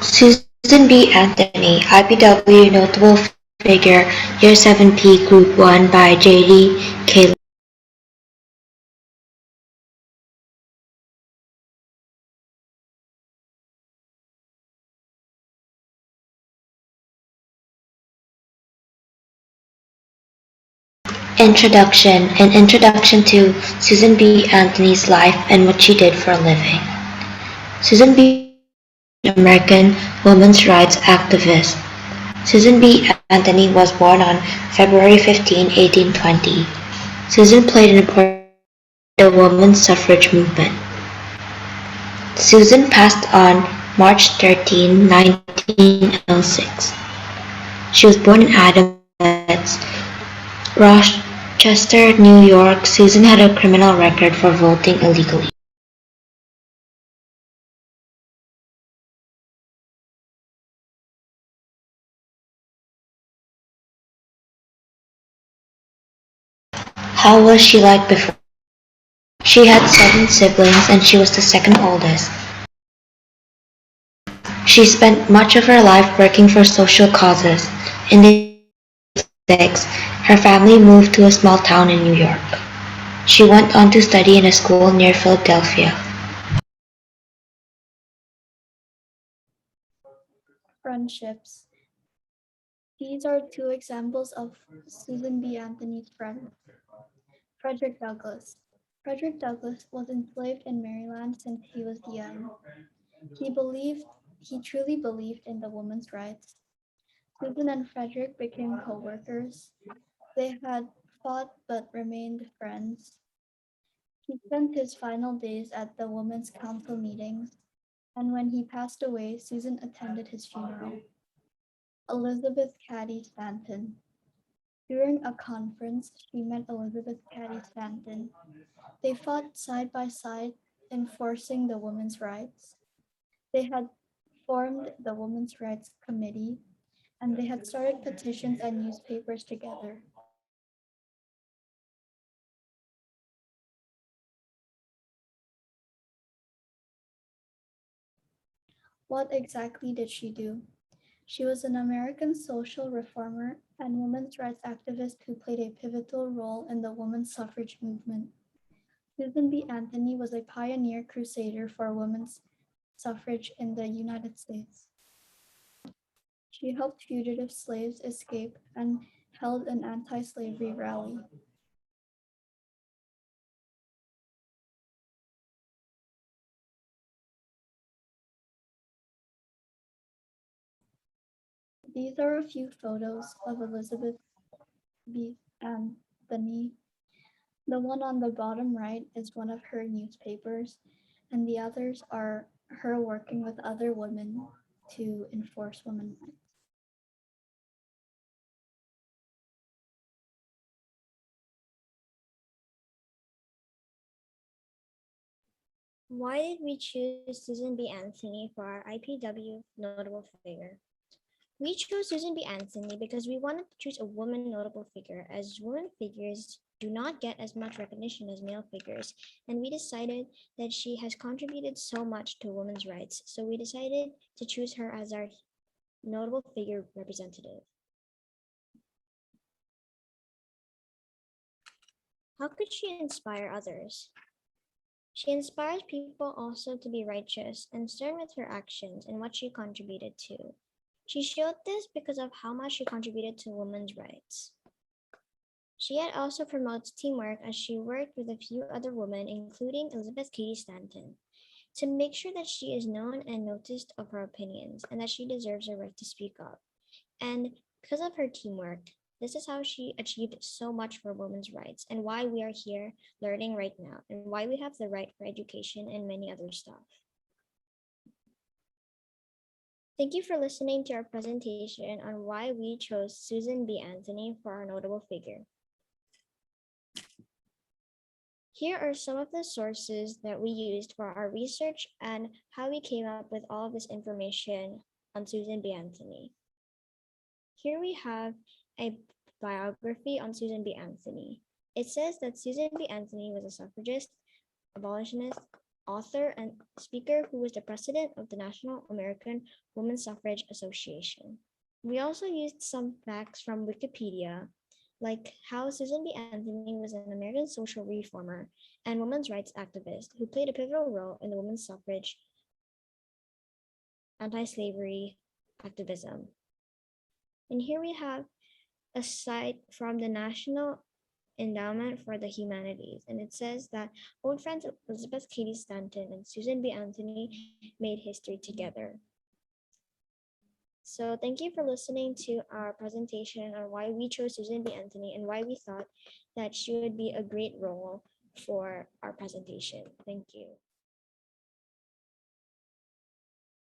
Susan B. Anthony, IPW Notable Figure, Year 7P, Group 1 by Jady, Kaelyn. Introduction. An introduction to Susan B. Anthony's life and what she did for a living. Susan B. Anthony was an American women's rights activist. Susan B. Anthony was born on February 15, 1820. Susan played an important role in the women's suffrage movement. Susan passed on March 13, 1906. She was born in Adams, Rochester, New York. Susan had a criminal record for voting illegally. How was she like before? She had 7 siblings and she was the second oldest. She spent much of her life working for social causes. In the 1860s, her family moved to a small town in New York. She went on to study in a school near Philadelphia. Friendships. These are 2 examples of Susan B. Anthony's friends. Frederick Douglass. Frederick Douglass was enslaved in Maryland since he was young. He truly believed in the women's rights. Susan and Frederick became co-workers. They had fought but remained friends. He spent his final days at the Women's Council meetings, and when he passed away, Susan attended his funeral. Elizabeth Cady Stanton. During a conference, she met Elizabeth Cady Stanton. They fought side by side enforcing the women's rights. They had formed the Women's Rights Committee, and they had started petitions and newspapers together. What exactly did she do? She was an American social reformer and women's rights activist who played a pivotal role in the women's suffrage movement. Susan B. Anthony was a pioneer crusader for women's suffrage in the United States. She helped fugitive slaves escape and held an anti-slavery rally. These are a few photos of Elizabeth B. Anthony. The one on the bottom right is one of her newspapers, and the others are her working with other women to enforce women's rights. Why did we choose Susan B. Anthony for our IPW notable figure? We chose Susan B. Anthony because we wanted to choose a woman notable figure, as women figures do not get as much recognition as male figures, and we decided that she has contributed so much to women's rights, so we decided to choose her as our notable figure representative. How could she inspire others? She inspires people also to be righteous and stern with her actions and what she contributed to. She showed this because of how much she contributed to women's rights. She had also promotes teamwork as she worked with a few other women, including Elizabeth Cady Stanton, to make sure that she is known and noticed of her opinions and that she deserves a right to speak up. And because of her teamwork, this is how she achieved so much for women's rights and why we are here learning right now and why we have the right for education and many other stuff. Thank you for listening to our presentation on why we chose Susan B. Anthony for our notable figure. Here are some of the sources that we used for our research and how we came up with all of this information on Susan B. Anthony. Here we have a biography on Susan B. Anthony. It says that Susan B. Anthony was a suffragist, abolitionist, author and speaker who was the president of the National American Women's Suffrage Association. We also used some facts from Wikipedia, like how Susan B. Anthony was an American social reformer and women's rights activist who played a pivotal role in the women's suffrage anti-slavery activism. And here we have a cite from the National Endowment for the Humanities, and it says that old friends Elizabeth Cady Stanton and Susan B. Anthony made history together. So thank you for listening to our presentation on why we chose Susan B. Anthony and why we thought that she would be a great role for our presentation. Thank you.